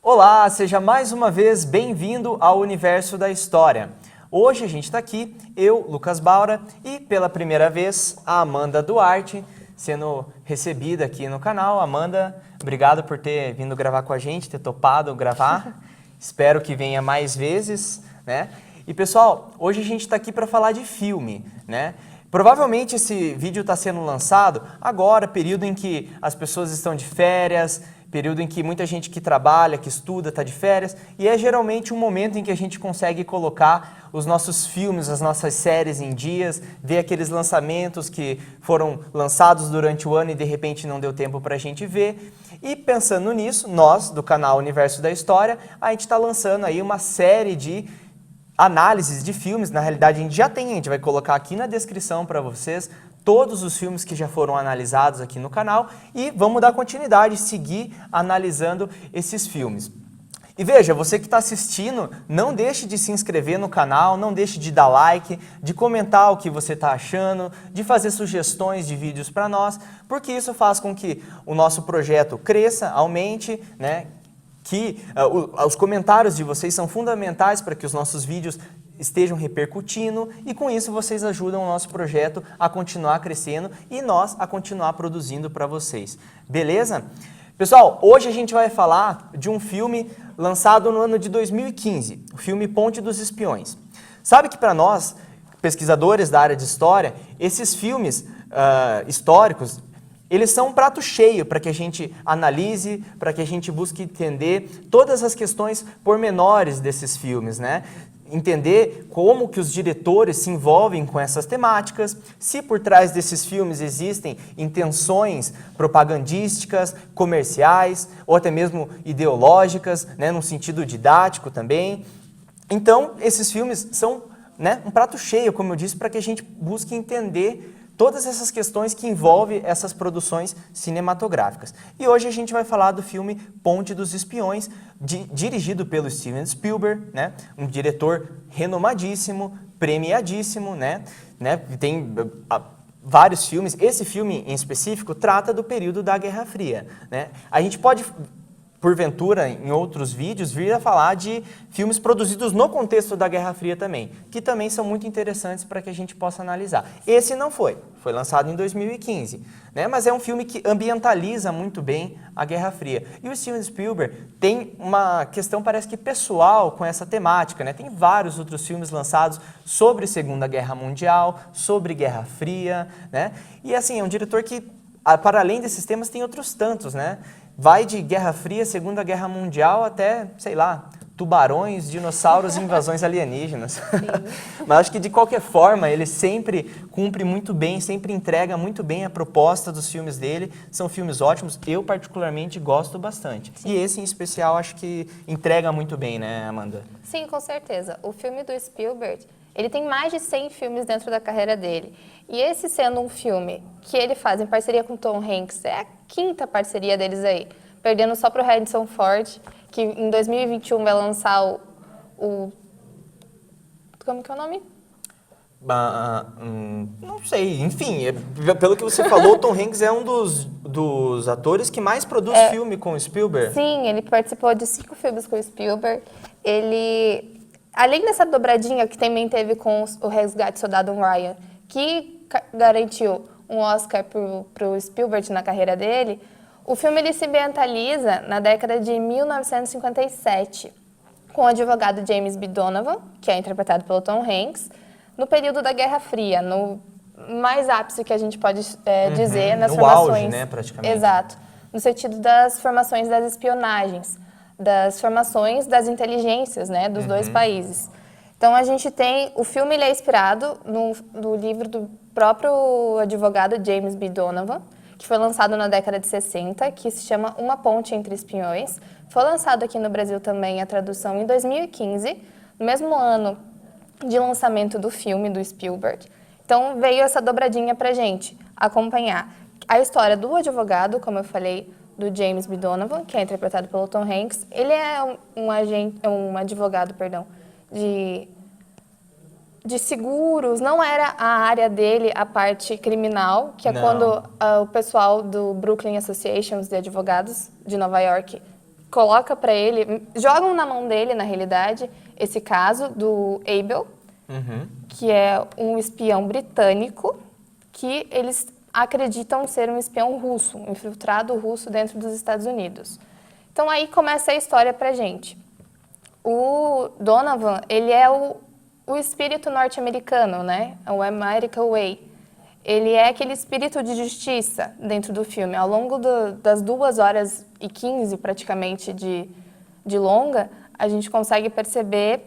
Olá, seja mais uma vez bem-vindo ao Universo da História. Hoje a gente está aqui, eu, Lucas Baura, e pela primeira vez a Amanda Duarte, sendo recebida aqui no canal. Amanda, obrigado por ter vindo gravar com a gente, ter topado gravar. Espero que venha mais vezes, né? E pessoal, hoje a gente está aqui para falar de filme, né? Provavelmente esse vídeo está sendo lançado agora, período em que as pessoas estão de férias, período em que muita gente que trabalha, que estuda, está de férias, e é geralmente um momento em que a gente consegue colocar os nossos filmes, as nossas séries em dias, ver aqueles lançamentos que foram lançados durante o ano e de repente não deu tempo para a gente ver. E pensando nisso, nós, do canal Universo da História, a gente está lançando aí uma série de análises de filmes. Na realidade a gente vai colocar aqui na descrição para vocês todos os filmes que já foram analisados aqui no canal e vamos dar continuidade, seguir analisando esses filmes. E veja, você que está assistindo, não deixe de se inscrever no canal, não deixe de dar like, de comentar o que você está achando, de fazer sugestões de vídeos para nós, porque isso faz com que o nosso projeto cresça, aumente, né? Que os comentários de vocês são fundamentais para que os nossos vídeos estejam repercutindo e com isso vocês ajudam o nosso projeto a continuar crescendo e nós a continuar produzindo para vocês. Beleza? Pessoal, hoje a gente vai falar de um filme lançado no ano de 2015, o filme Ponte dos Espiões. Sabe que para nós, pesquisadores da área de história, esses filmes históricos, eles são um prato cheio para que a gente analise, para que a gente busque entender todas as questões pormenores desses filmes, né? Entender como que os diretores se envolvem com essas temáticas, se por trás desses filmes existem intenções propagandísticas, comerciais ou até mesmo ideológicas, né, num sentido didático também. Então, esses filmes são, né, um prato cheio, como eu disse, para que a gente busque entender todas essas questões que envolvem essas produções cinematográficas. E hoje a gente vai falar do filme Ponte dos Espiões, dirigido pelo Steven Spielberg, né? Um diretor renomadíssimo, premiadíssimo, né? Tem vários filmes. Esse filme em específico trata do período da Guerra Fria, né? A gente pode, porventura, em outros vídeos, vir a falar de filmes produzidos no contexto da Guerra Fria também, que também são muito interessantes para que a gente possa analisar. Esse não foi lançado em 2015, né? Mas é um filme que ambientaliza muito bem a Guerra Fria. E o Steven Spielberg tem uma questão, parece que pessoal, com essa temática, né? Tem vários outros filmes lançados sobre Segunda Guerra Mundial, sobre Guerra Fria, né? E assim, é um diretor que, para além desses temas, tem outros tantos, né? Vai de Guerra Fria, Segunda Guerra Mundial, até, sei lá, tubarões, dinossauros e invasões alienígenas. Mas acho que, de qualquer forma, ele sempre cumpre muito bem, sempre entrega muito bem a proposta dos filmes dele. São filmes ótimos, eu particularmente gosto bastante. Sim. E esse, em especial, acho que entrega muito bem, né, Amanda? Sim, com certeza. O filme do Spielberg, ele tem mais de 100 filmes dentro da carreira dele. E esse sendo um filme que ele faz em parceria com Tom Hanks, é a quinta parceria deles aí, perdendo só para o Harrison Ford, que em 2021 vai lançar o como que é o nome? Não sei, enfim, pelo que você falou, Tom Hanks é um dos atores que mais produz filme com o Spielberg. Sim, ele participou de 5 filmes com o Spielberg. Ele, além dessa dobradinha que também teve com o Resgate do Soldado Ryan, que garantiu um Oscar para o Spielberg na carreira dele, o filme ele se ambientaliza na década de 1957, com o advogado James B. Donovan, que é interpretado pelo Tom Hanks, no período da Guerra Fria, no mais ápice que a gente pode dizer nas formações. Auge, né, praticamente. Exato. No sentido das formações das espionagens, das formações das inteligências, né, dos dois países. Então a gente tem, o filme ele é inspirado no livro do próprio advogado James B. Donovan, que foi lançado na década de 60, que se chama Uma Ponte entre Espiões. Foi lançado aqui no Brasil também a tradução em 2015, no mesmo ano de lançamento do filme do Spielberg. Então veio essa dobradinha pra gente acompanhar a história do advogado, como eu falei, do James B. Donovan, que é interpretado pelo Tom Hanks. Ele é um advogado, de seguros, não era a área dele a parte criminal, que é quando o pessoal do Brooklyn Association de Advogados de Nova York coloca para ele, jogam na mão dele, na realidade, esse caso do Abel, que é um espião britânico que eles acreditam ser um espião russo, um infiltrado russo dentro dos Estados Unidos. Então aí começa a história pra gente. O Donovan, ele é o espírito norte-americano, né? O American Way. Ele é aquele espírito de justiça dentro do filme. Ao longo das 2h15, praticamente, de longa, a gente consegue perceber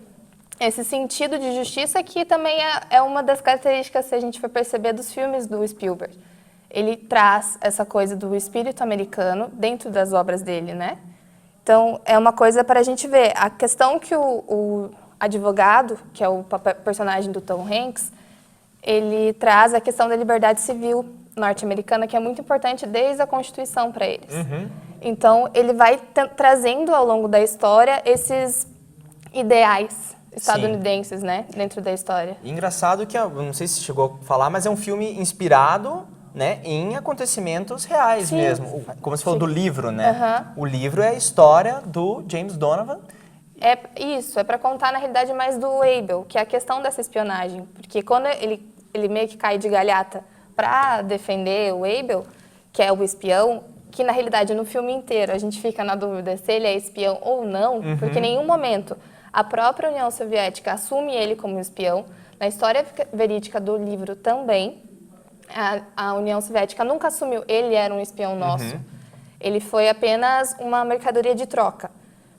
esse sentido de justiça que também é uma das características, se a gente for perceber, dos filmes do Spielberg. Ele traz essa coisa do espírito americano dentro das obras dele, né? Então, é uma coisa para a gente ver. A questão que o advogado, que é o personagem do Tom Hanks, ele traz a questão da liberdade civil norte-americana, que é muito importante desde a Constituição para eles. Então, ele vai trazendo ao longo da história esses ideais estadunidenses, né, dentro da história. Engraçado que, não sei se chegou a falar, mas é um filme inspirado, né, em acontecimentos reais mesmo. Como você falou do livro, né? O livro é a história do James Donovan. É isso, é para contar na realidade mais do Abel, que é a questão dessa espionagem. Porque quando ele meio que cai de galhata para defender o Abel, que é o espião, que na realidade no filme inteiro a gente fica na dúvida se ele é espião ou não, porque em nenhum momento a própria União Soviética assume ele como espião. Na história verídica do livro também, a União Soviética nunca assumiu ele era um espião nosso. Ele foi apenas uma mercadoria de troca.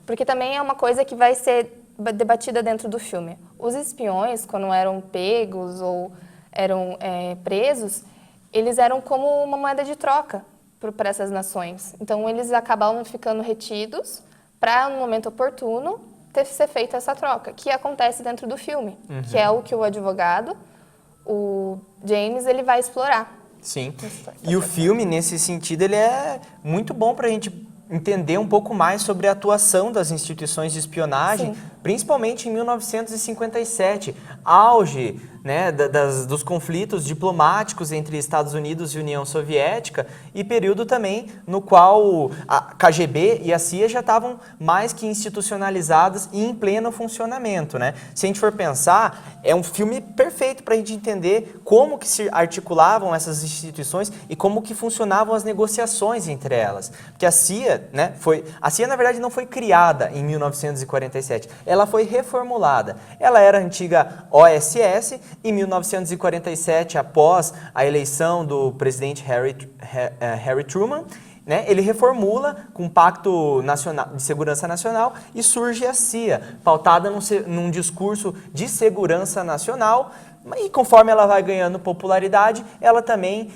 Porque também é uma coisa que vai ser debatida dentro do filme. Os espiões, quando eram pegos ou eram presos, eles eram como uma moeda de troca para essas nações. Então, eles acabavam ficando retidos para, no momento oportuno, ser feita essa troca, que acontece dentro do filme, que é o que o advogado, o James, ele vai explorar. Sim. E o filme, nesse sentido, ele é muito bom para a gente entender um pouco mais sobre a atuação das instituições de espionagem, principalmente em 1957, auge, né, dos conflitos diplomáticos entre Estados Unidos e União Soviética, e período também no qual a KGB e a CIA já estavam mais que institucionalizadas e em pleno funcionamento, né? Se a gente for pensar, é um filme perfeito para a gente entender como que se articulavam essas instituições e como que funcionavam as negociações entre elas. Porque a CIA, né, a CIA, na verdade, não foi criada em 1947, ela foi reformulada. Ela era a antiga OSS. Em 1947, após a eleição do presidente Harry Truman, né, ele reformula com um Pacto Nacional, de Segurança Nacional e surge a CIA, pautada num discurso de segurança nacional, e conforme ela vai ganhando popularidade, ela também,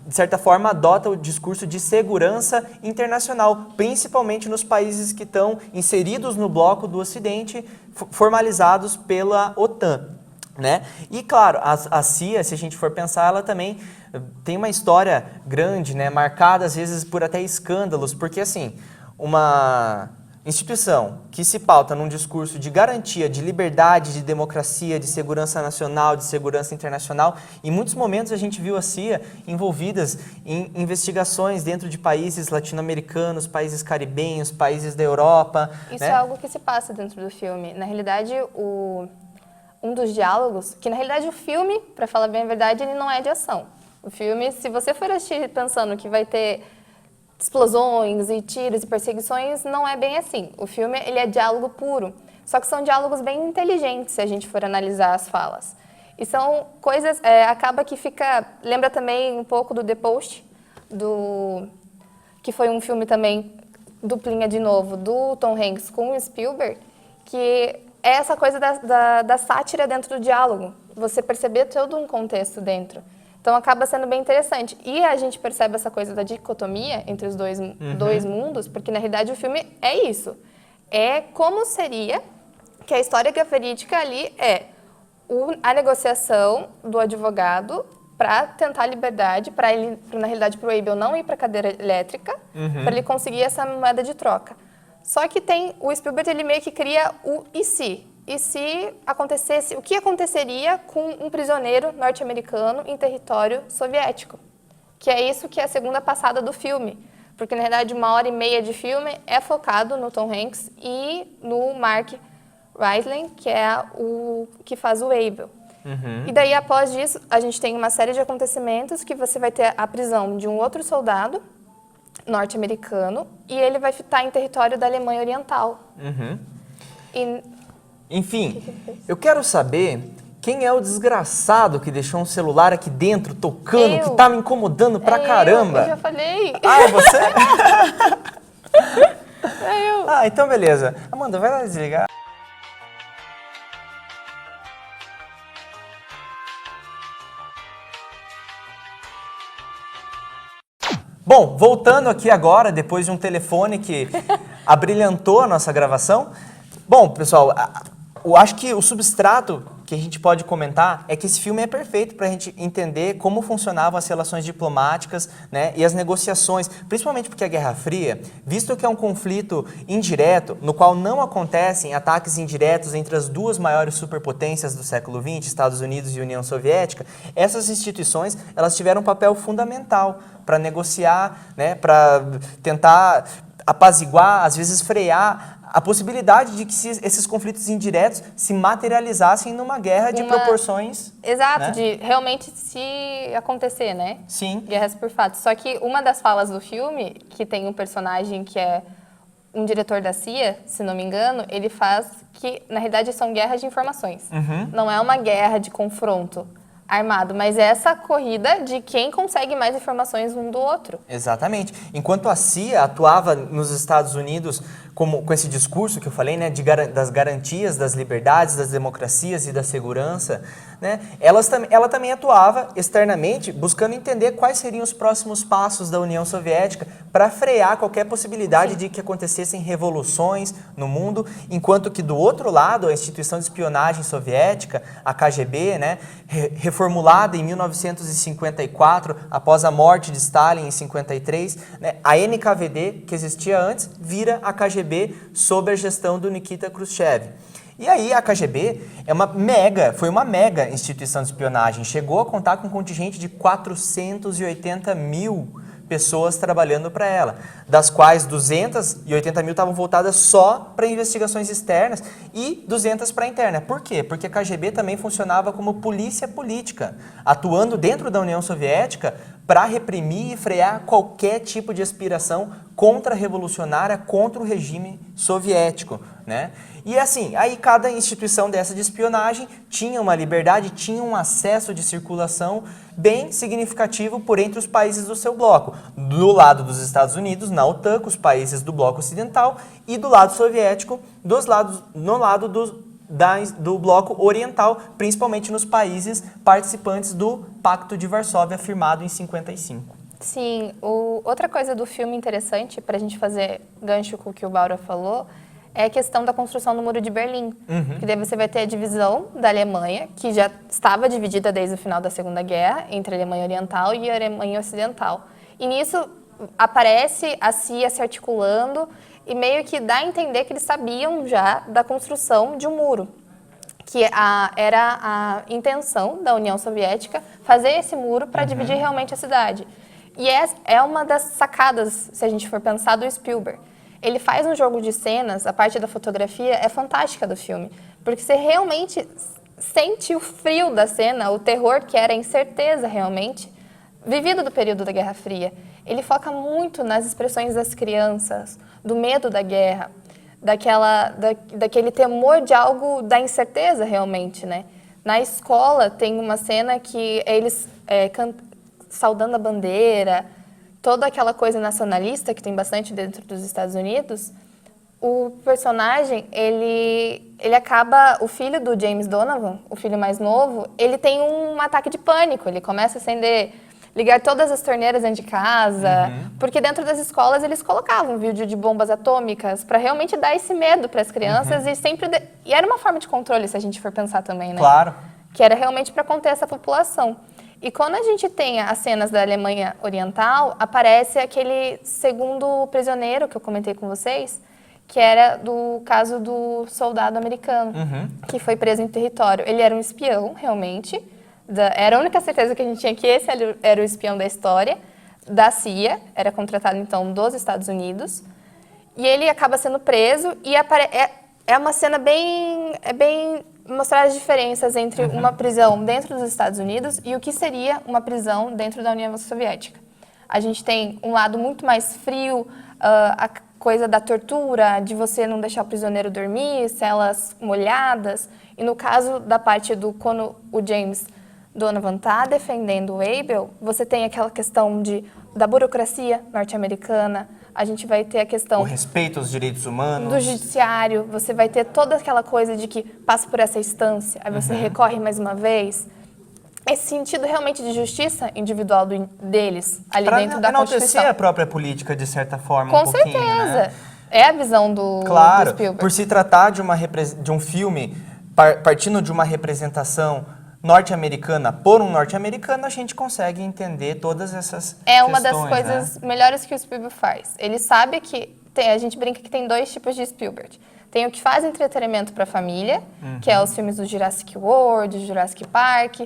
de certa forma, adota o discurso de segurança internacional, principalmente nos países que estão inseridos no bloco do Ocidente, formalizados pela OTAN. Né? E claro, a CIA, se a gente for pensar, ela também tem uma história grande, né? Marcada às vezes por até escândalos, porque assim, uma instituição que se pauta num discurso de garantia de liberdade, de democracia, de segurança nacional, de segurança internacional, em muitos momentos a gente viu a CIA envolvidas em investigações dentro de países latino-americanos, países caribenhos, países da Europa. Isso né? é algo que se passa dentro do filme. Na realidade, um dos diálogos, que na realidade o filme, para falar bem a verdade, ele não é de ação. O filme, se você for assistir pensando que vai ter explosões e tiros e perseguições, não é bem assim. O filme, ele é diálogo puro, só que são diálogos bem inteligentes, se a gente for analisar as falas. E são coisas, acaba que lembra também um pouco do The Post, que foi um filme também, duplinha de novo, do Tom Hanks com o Spielberg, que é essa coisa da sátira dentro do diálogo. Você perceber todo um contexto dentro. Então, acaba sendo bem interessante. E a gente percebe essa coisa da dicotomia entre os dois mundos, porque, na realidade, o filme é isso. É como seria que a história verídica ali a negociação do advogado para tentar a liberdade, para ele, na realidade, para o Abel não ir para a cadeira elétrica, para ele conseguir essa moeda de troca. Só que o Spielberg, ele meio que cria o e se. E se acontecesse, o que aconteceria com um prisioneiro norte-americano em território soviético? Que é isso que é a segunda passada do filme. porque na verdade 1h30 de filme é focado no Tom Hanks e no Mark Rylance, que é o que faz o Abel. E daí, após isso, a gente tem uma série de acontecimentos que você vai ter a prisão de um outro soldado norte-americano e ele vai estar em território da Alemanha Oriental. E... Enfim, eu quero saber quem é o desgraçado que deixou um celular aqui dentro tocando, que tá me incomodando pra caramba. Eu já falei. Ah, é você? É eu. Ah, então beleza. Amanda, vai lá desligar. Bom, voltando aqui agora, depois de um telefone que abrilhantou a nossa gravação. Bom, pessoal, eu acho que o substrato que a gente pode comentar é que esse filme é perfeito para a gente entender como funcionavam as relações diplomáticas, né, e as negociações, principalmente porque a Guerra Fria, visto que é um conflito indireto, no qual não acontecem ataques indiretos entre as duas maiores superpotências do século XX, Estados Unidos e União Soviética, essas instituições elas tiveram um papel fundamental para negociar, né, para tentar apaziguar, às vezes frear a possibilidade de que esses conflitos indiretos se materializassem numa guerra de proporções... Exato, né? de realmente se acontecer, né? Sim. Guerras por fato. Só que uma das falas do filme, que tem um personagem que é um diretor da CIA, se não me engano, ele faz que, na realidade, são guerras de informações. Não é uma guerra de confronto armado, mas é essa corrida de quem consegue mais informações um do outro. Exatamente. Enquanto a CIA atuava nos Estados Unidos com esse discurso que eu falei, né, das garantias, das liberdades, das democracias e da segurança, né, ela também atuava externamente buscando entender quais seriam os próximos passos da União Soviética para frear qualquer possibilidade de que acontecessem revoluções no mundo, enquanto que do outro lado a instituição de espionagem soviética, a KGB, né, reformulada em 1954, após a morte de Stalin em 53, né, a NKVD, que existia antes, vira a KGB sob a gestão do Nikita Khrushchev. E aí a KGB foi uma mega instituição de espionagem, chegou a contar com um contingente de 480 mil pessoas trabalhando para ela, das quais 280 mil estavam voltadas só para investigações externas e 200 para interna. Por quê? Porque a KGB também funcionava como polícia política, atuando dentro da União Soviética para reprimir e frear qualquer tipo de aspiração contra-revolucionária contra o regime soviético, né? E assim, aí cada instituição dessa de espionagem tinha uma liberdade, tinha um acesso de circulação bem significativo por entre os países do seu bloco. Do lado dos Estados Unidos, na OTAN, com os países do bloco ocidental, e do lado soviético, no lado do bloco oriental, principalmente nos países participantes do Pacto de Varsóvia, firmado em 55. Sim, outra coisa do filme interessante, para a gente fazer gancho com o que o Baura falou, é a questão da construção do Muro de Berlim. Porque daí você vai ter a divisão da Alemanha, que já estava dividida desde o final da Segunda Guerra, entre a Alemanha Oriental e a Alemanha Ocidental. E nisso aparece a CIA se articulando e meio que dá a entender que eles sabiam já da construção de um muro, que era a intenção da União Soviética fazer esse muro para dividir realmente a cidade. E é uma das sacadas, se a gente for pensar, do Spielberg. Ele faz um jogo de cenas, a parte da fotografia é fantástica do filme, porque você realmente sente o frio da cena, o terror que era a incerteza realmente, vivido do período da Guerra Fria. Ele foca muito nas expressões das crianças, do medo da guerra, daquele temor de algo, da incerteza realmente, né? Na escola tem uma cena que eles saudando a bandeira, toda aquela coisa nacionalista que tem bastante dentro dos Estados Unidos. O personagem, ele acaba, o filho do James Donovan, o filho mais novo, ele tem um ataque de pânico, ele começa a ligar todas as torneiras dentro de casa, porque dentro das escolas eles colocavam vídeo de bombas atômicas para realmente dar esse medo para as crianças e era uma forma de controle, se a gente for pensar também, né? Claro. Que era realmente para conter essa população. E quando a gente tem as cenas da Alemanha Oriental, aparece aquele segundo prisioneiro que eu comentei com vocês, que era do caso do soldado americano, que foi preso em território. Ele era um espião, realmente. Era a única certeza que a gente tinha que esse era o espião da história, da CIA, era contratado então dos Estados Unidos, e ele acaba sendo preso e é uma cena bem mostrar as diferenças entre uma prisão dentro dos Estados Unidos e o que seria uma prisão dentro da União Soviética. A gente tem um lado muito mais frio, a coisa da tortura, de você não deixar o prisioneiro dormir, celas molhadas. E no caso da parte do quando o James Donovan está defendendo o Abel, você tem aquela questão da burocracia norte-americana, a gente vai ter a questão... O respeito aos direitos humanos. Do judiciário, você vai ter toda aquela coisa de que passa por essa instância, aí você recorre mais uma vez. Esse sentido realmente de justiça individual deles, ali dentro da Constituição. Para enaltecer a própria política, de certa forma, Com um pouquinho, certeza. Né? É a visão do Spielberg. Por se tratar de um filme partindo de uma representação norte-americana por um norte-americano, a gente consegue entender todas essas questões. É uma das coisas melhores que o Spielberg faz. Ele sabe que a gente brinca que tem 2 tipos de Spielberg. Tem o que faz entretenimento para a família, que é os filmes do Jurassic World, Jurassic Park,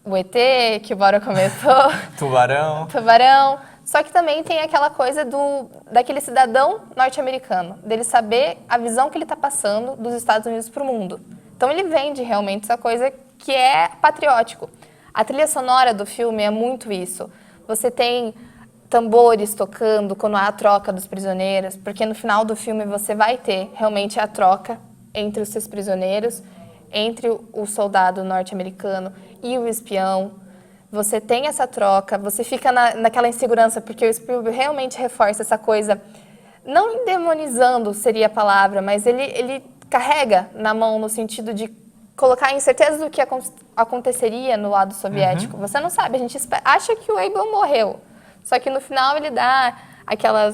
o ET, que o Bora comentou. Tubarão. Só que também tem aquela coisa daquele cidadão norte-americano, dele saber a visão que ele está passando dos Estados Unidos para o mundo. Então ele vende realmente essa coisa que é patriótico. A trilha sonora do filme é muito isso. Você tem tambores tocando quando há a troca dos prisioneiros, porque no final do filme você vai ter realmente a troca entre os seus prisioneiros, entre o soldado norte-americano e o espião. Você tem essa troca, você fica naquela insegurança, porque o Spielberg realmente reforça essa coisa, não endemonizando seria a palavra, mas ele carrega na mão no sentido de colocar a incerteza do que aconteceria no lado soviético. Você não sabe, a gente acha que o Abel morreu, só que no final ele dá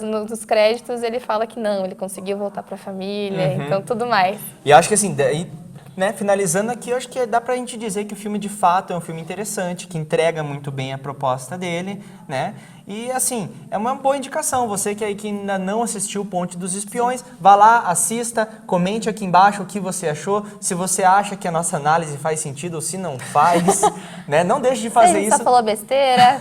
nos créditos ele fala que não, ele conseguiu voltar para a família, então tudo mais. E acho que assim, né, finalizando aqui, eu acho que dá pra gente dizer que o filme de fato é um filme interessante, que entrega muito bem a proposta dele, né? E assim, é uma boa indicação, você que ainda não assistiu Ponte dos Espiões, vá lá, assista, comente aqui embaixo o que você achou, se você acha que a nossa análise faz sentido ou se não faz, né? Não deixe de fazer isso. Só falou besteira.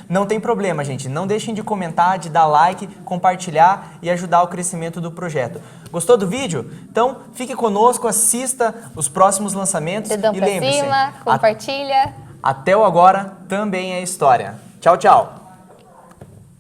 Não tem problema, gente, não deixem de comentar, de dar like, compartilhar e ajudar o crescimento do projeto. Gostou do vídeo? Então, fique conosco, assista os próximos lançamentos Dedão e pra lembre-se, cima, compartilha. Até o agora também é história. Tchau, tchau!